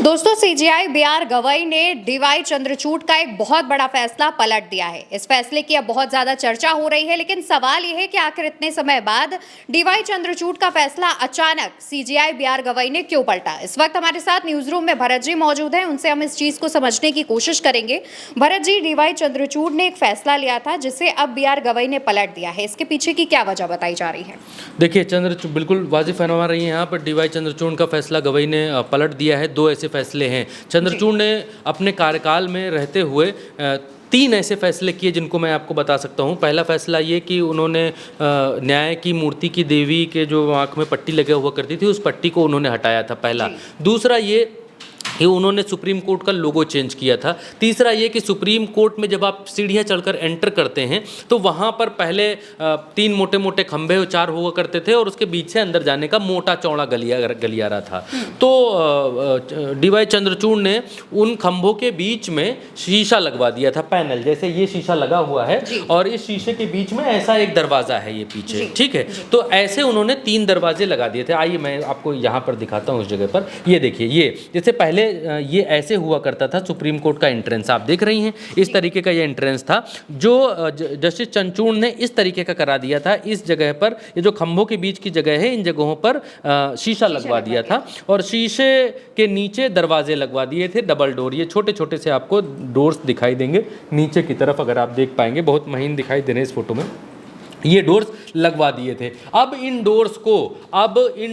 दोस्तों CJI BR Gavai ने D Y Chandrachud का एक बहुत बड़ा फैसला पलट दिया है। इस फैसले की अब बहुत ज्यादा चर्चा हो रही है, लेकिन सवाल यह है कि आखिर इतने समय बाद डीवाई चंद्रचूड़ का फैसला अचानक सीजेआई बीआर गवई ने क्यों पलटा। इस वक्त हमारे साथ न्यूज रूम में भरत जी मौजूद हैं, उनसे हम इस चीज को समझने की कोशिश करेंगे। भरत जी, डीवाई चंद्रचूड़ ने एक फैसला लिया था जिसे अब बीआर गवई ने पलट दिया है, इसके पीछे की क्या वजह बताई जा रही है? देखिए, चंद्रचूड़ बिल्कुल वाजिब फरमा रही है। यहाँ पर डीवाई चंद्रचूड़ का फैसला गवई ने पलट दिया है। दो ऐसे फैसले हैं। चंद्रचूड़ ने अपने कार्यकाल में रहते हुए तीन ऐसे फैसले किए जिनको मैं आपको बता सकता हूँ। पहला फैसला ये कि उन्होंने न्याय की मूर्ति की देवी के जो आँख में पट्टी लगे हुआ करती थी, उस पट्टी को उन्होंने हटाया था, पहला। दूसरा ये कि उन्होंने सुप्रीम कोर्ट का लोगो चेंज किया था। तीसरा ये कि सुप्रीम कोर्ट में जब आप सीढ़ियाँ चढ़कर एंटर करते हैं तो वहाँ पर पहले तीन मोटे मोटे खंभे चार हुआ करते थे और उसके बीच से अंदर जाने का मोटा चौड़ा गलियारा था। तो डीवाई चंद्रचूड़ ने उन खंभों के बीच में शीशा लगवा दिया था, पैनल जैसे ये शीशा लगा हुआ है और इस शीशे के बीच में ऐसा एक दरवाज़ा है ये पीछे, ठीक है। तो ऐसे उन्होंने तीन दरवाजे लगा दिए थे। आइए मैं आपको यहाँ पर दिखाता हूँ। इस जगह पर ये देखिए, ये जैसे पहले ये ऐसे हुआ करता था सुप्रीम कोर्ट का एंट्रेंस, आप देख रही हैं इस तरीके का ये एंट्रेंस था, जो जस्टिस चंद्रचूड़ ने इस तरीके का करा दिया था। इस जगह पर ये जो खंभों के बीच की जगह है, इन जगहों पर शीशा लगवा दिया था और शीशे के नीचे दरवाजे लगवा दिए थे, डबल डोर। ये छोटे छोटे से आपको डोर्स दिखाई देंगे नीचे की तरफ, अगर आप देख पाएंगे, बहुत महीन दिखाई दे रहे हैं इस फोटो में। ये डोर्स लगवा दिए थे। अब इन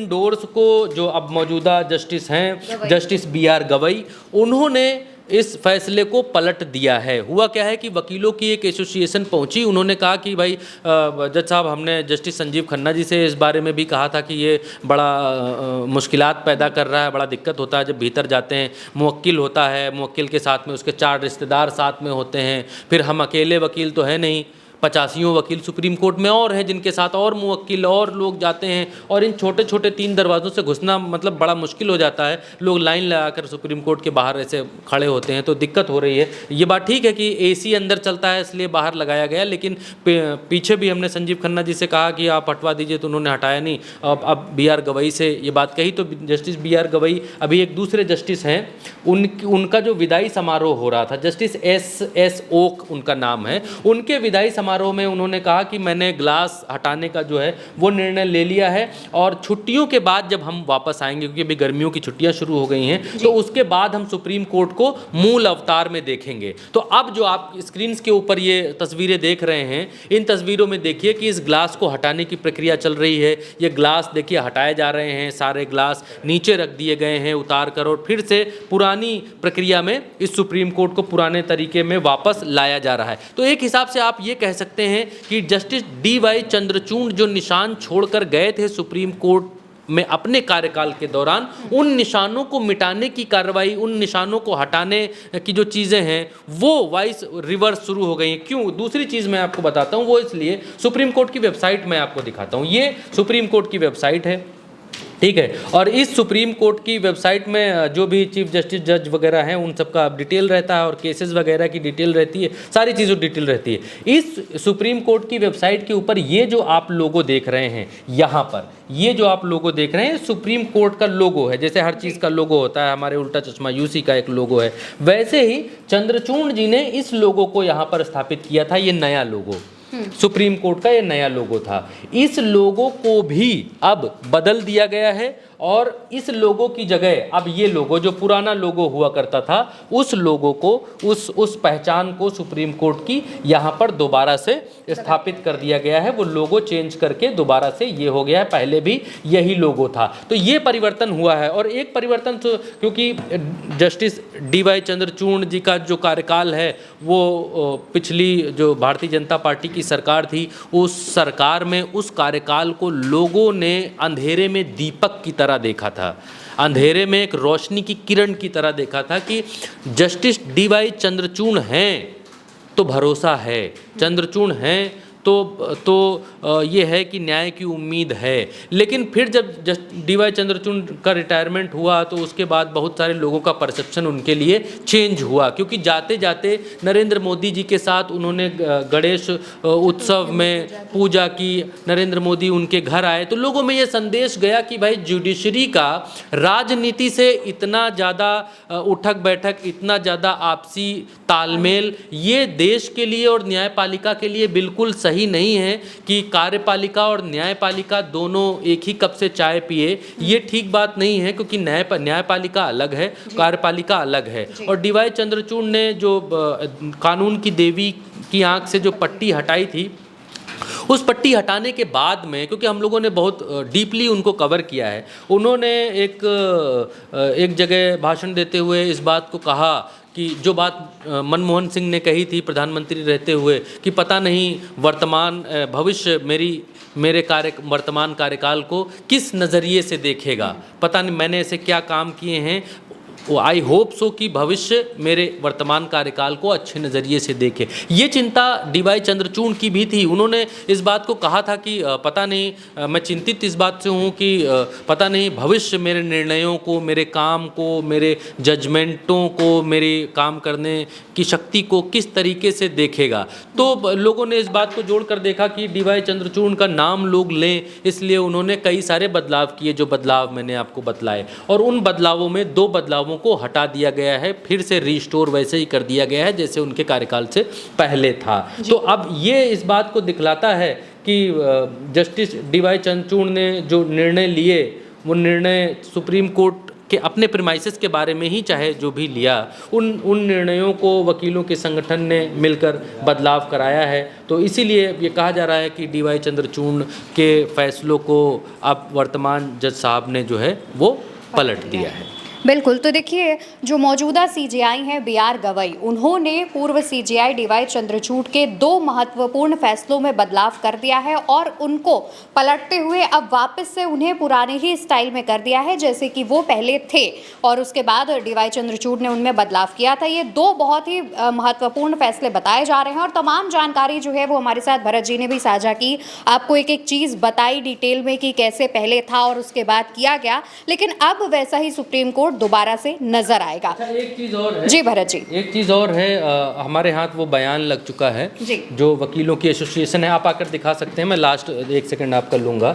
डोर्स को जो अब मौजूदा जस्टिस हैं, जस्टिस बीआर गवई, उन्होंने इस फैसले को पलट दिया है। हुआ क्या है कि वकीलों की एक एसोसिएशन पहुंची, उन्होंने कहा कि भाई जज साहब, हमने जस्टिस संजीव खन्ना जी से इस बारे में भी कहा था कि ये बड़ा मुश्किलात पैदा कर रहा है, बड़ा दिक्कत होता है जब भीतर जाते हैं। मुवक्किल होता है, मुवक्किल के साथ में उसके 4 रिश्तेदार साथ में होते हैं, फिर हम अकेले वकील तो है नहीं, 85 वकील सुप्रीम कोर्ट में और हैं जिनके साथ और मुवक्किल और लोग जाते हैं, और इन छोटे छोटे 3 दरवाज़ों से घुसना मतलब बड़ा मुश्किल हो जाता है। लोग लाइन लगाकर सुप्रीम कोर्ट के बाहर ऐसे खड़े होते हैं, तो दिक्कत हो रही है। ये बात ठीक है कि एसी अंदर चलता है इसलिए बाहर लगाया गया, लेकिन पीछे भी हमने संजीव खन्ना जी से कहा कि आप हटवा दीजिए, तो उन्होंने हटाया नहीं। अब बीआर गवई से ये बात कही तो जस्टिस बीआर गवई, अभी एक दूसरे जस्टिस हैं, उनका जो विदाई समारोह हो रहा था, जस्टिस एस ओक उनका नाम है, उनके विदाई समारोह में उन्होंने कहा कि मैंने ग्लास हटाने का जो है वो निर्णय ले लिया है, और छुट्टियों के बाद जब हम वापस आएंगे, क्योंकि अभी गर्मियों की छुट्टियां शुरू हो गई हैं, तो उसके बाद हम सुप्रीम कोर्ट को मूल अवतार में देखेंगे। तो अब जो आप स्क्रीन के ऊपर ये तस्वीरें देख रहे हैं, इन तस्वीरों में देखिए कि इस ग्लास को हटाने की प्रक्रिया चल रही है। ये ग्लास देखिए हटाए जा रहे हैं, सारे ग्लास नीचे रख दिए गए हैं उतार कर, और फिर से पुरानी प्रक्रिया में इस सुप्रीम कोर्ट को पुराने तरीके में वापस लाया जा रहा है। तो एक हिसाब से आप ये कह सकते हैं कि जस्टिस डीवाई चंद्रचूड़ जो निशान छोड़कर गए थे सुप्रीम कोर्ट में अपने कार्यकाल के दौरान, उन निशानों को मिटाने की कार्रवाई, उन निशानों को हटाने की जो चीज़ें हैं वो वाइस रिवर्स शुरू हो गई हैं। क्यों? दूसरी चीज़ मैं आपको बताता हूँ, वो इसलिए सुप्रीम कोर्ट की वेबसाइट मैं आपको दिखाता हूँ। ये सुप्रीम कोर्ट की वेबसाइट है, ठीक है, और इस सुप्रीम कोर्ट की वेबसाइट में जो भी चीफ जस्टिस जज वगैरह हैं उन सबका डिटेल रहता है, और केसेस वगैरह की डिटेल रहती है, सारी चीज़ों की डिटेल रहती है। इस सुप्रीम कोर्ट की वेबसाइट के ऊपर ये जो आप लोगो देख रहे हैं, यहाँ पर ये जो आप लोगो देख रहे हैं, सुप्रीम कोर्ट का लोगो है। जैसे हर चीज़ का लोगो होता है, हमारे उल्टा चश्मा यूसी का एक लोगो है, वैसे ही चंद्रचूड़ जी ने इस लोगो को यहाँ पर स्थापित किया था। ये नया लोगो सुप्रीम कोर्ट का ये नया लोगो था। इस लोगो को भी अब बदल दिया गया है, और इस लोगो की जगह अब ये लोगो, जो पुराना लोगो हुआ करता था, उस लोगो को, उस पहचान को सुप्रीम कोर्ट की यहाँ पर दोबारा से स्थापित कर दिया गया है। वो लोगो चेंज करके दोबारा से ये हो गया है, पहले भी यही लोगो था। तो ये परिवर्तन हुआ है। और एक परिवर्तन तो क्योंकि जस्टिस डीवाई चंद्रचूड़ जी का जो कार्यकाल है वो पिछली जो भारतीय जनता पार्टी की सरकार थी, उस सरकार में उस कार्यकाल को लोगों ने अंधेरे में दीपक की तरह देखा था, अंधेरे में एक रोशनी की किरण की तरह देखा था कि जस्टिस डीवाई चंद्रचूड़ हैं तो भरोसा है, चंद्रचूड़ हैं तो ये है कि न्याय की उम्मीद है। लेकिन फिर जब डीवाई चंद्रचूड़ का रिटायरमेंट हुआ तो उसके बाद बहुत सारे लोगों का परसेप्शन उनके लिए चेंज हुआ, क्योंकि जाते जाते नरेंद्र मोदी जी के साथ उन्होंने गणेश उत्सव में पूजा की, नरेंद्र मोदी उनके घर आए, तो लोगों में ये संदेश गया कि भाई जुडिशरी का राजनीति से इतना ज़्यादा उठक बैठक, इतना ज़्यादा आपसी तालमेल ये देश के लिए और न्यायपालिका के लिए बिल्कुल सही नहीं है कि कार्यपालिका और न्यायपालिका दोनों एक ही कप से चाय पिए। ये ठीक बात नहीं है, क्योंकि न्यायपालिका अलग है, कार्यपालिका अलग है। और डीवाई चंद्रचूड़ ने जो कानून की देवी की आंख से जो पट्टी हटाई थी, उस पट्टी हटाने के बाद में, क्योंकि हम लोगों ने बहुत डीपली उनको कवर किया है, उन्होंने एक जगह भाषण देते हुए इस बात को कहा कि जो बात मनमोहन सिंह ने कही थी प्रधानमंत्री रहते हुए कि पता नहीं भविष्य मेरे वर्तमान कार्यकाल को किस नज़रिए से देखेगा, पता नहीं मैंने ऐसे क्या काम किए हैं, आई होप सो कि भविष्य मेरे वर्तमान कार्यकाल को अच्छे नज़रिए से देखे। ये चिंता डीवाई चंद्रचूड़ की भी थी। उन्होंने इस बात को कहा था कि पता नहीं, मैं चिंतित इस बात से हूँ कि पता नहीं भविष्य मेरे निर्णयों को, मेरे काम को, मेरे जजमेंटों को, मेरे काम करने की शक्ति को किस तरीके से देखेगा। तो लोगों ने इस बात को जोड़ कर देखा कि डीवाई चंद्रचूड़ का नाम लोग लें, इसलिए उन्होंने कई सारे बदलाव किए, जो बदलाव मैंने आपको बतलाए। और उन बदलावों में 2 बदलावों को हटा दिया गया है, फिर से रिस्टोर वैसे ही कर दिया गया है जैसे उनके कार्यकाल से पहले था। तो अब ये इस बात को दिखलाता है कि जस्टिस डीवाई चंद्रचूड़ ने जो निर्णय लिए, वो निर्णय सुप्रीम कोर्ट के अपने प्रीमाइसेस के बारे में ही चाहे जो भी लिया, उन निर्णयों को वकीलों के संगठन ने मिलकर बदलाव कराया है। तो इसीलिए ये कहा जा रहा है कि डीवाई चंद्रचूड़ के फैसलों को अब वर्तमान जज साहब ने जो है वो पलट दिया है। बिल्कुल। तो देखिए, जो मौजूदा सीजेआई हैं बीआर गवई, उन्होंने पूर्व सीजेआई डीवाई चंद्रचूड़ के 2 महत्वपूर्ण फैसलों में बदलाव कर दिया है और उनको पलटते हुए अब वापस से उन्हें पुराने ही स्टाइल में कर दिया है जैसे कि वो पहले थे, और उसके बाद डीवाई चंद्रचूड़ ने उनमें बदलाव किया था। ये 2 बहुत ही महत्वपूर्ण फैसले बताए जा रहे हैं और तमाम जानकारी जो है वो हमारे साथ भरत जी ने भी साझा की, आपको एक एक चीज़ बताई डिटेल में कि कैसे पहले था और उसके बाद किया गया, लेकिन अब वैसा ही सुप्रीम कोर्ट दोबारा से नजर आएगा। अच्छा, एक चीज और है जी भरत जी, एक चीज और है, हमारे हाथ वो बयान लग चुका है जो वकीलों की एसोसिएशन है, आप आकर दिखा सकते हैं, मैं लास्ट 1 सेकंड आपका लूंगा।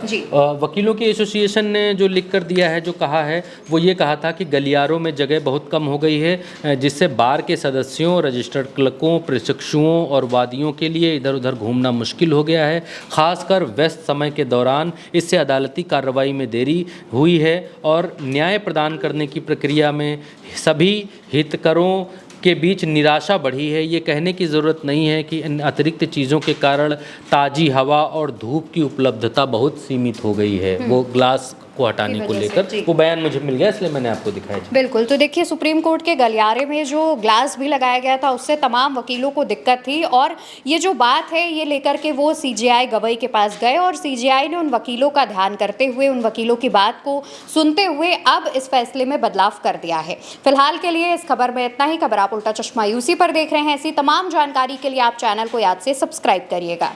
वकीलों की एसोसिएशन ने जो लिख कर दिया है, जो कहा है, वो ये कहा था कि गलियारों में जगह बहुत कम हो गई है, जिससे बार के सदस्यों, रजिस्टर्ड क्लर्कों, प्रशिक्षुओं और वादियों के लिए इधर उधर घूमना मुश्किल हो गया है। खासकर व्यस्त समय के दौरान इससे अदालती कार्रवाई में देरी हुई है और न्याय प्रदान करने की प्रक्रिया में सभी हितकरों के बीच निराशा बढ़ी है। ये कहने की ज़रूरत नहीं है कि इन अतिरिक्त चीज़ों के कारण ताज़ी हवा और धूप की उपलब्धता बहुत सीमित हो गई है। वो ग्लास को हटाने को लेकर वो बयान मुझे मिल गया, इसलिए मैंने आपको दिखाया। बिल्कुल। तो देखिए, सुप्रीम कोर्ट के गलियारे में जो ग्लास भी लगाया गया था उससे तमाम वकीलों को दिक्कत थी, और ये जो बात है ये लेकर के वो सीजेआई गवई के पास गए और सीजेआई ने उन वकीलों का ध्यान करते हुए, उन वकीलों की बात को सुनते हुए अब इस फैसले में बदलाव कर दिया है। फिलहाल के लिए इस खबर में इतना ही। खबर आप उल्टा चश्मा यूसी पर देख रहे हैं। ऐसी तमाम जानकारी के लिए आप चैनल को याद से सब्सक्राइब करिएगा।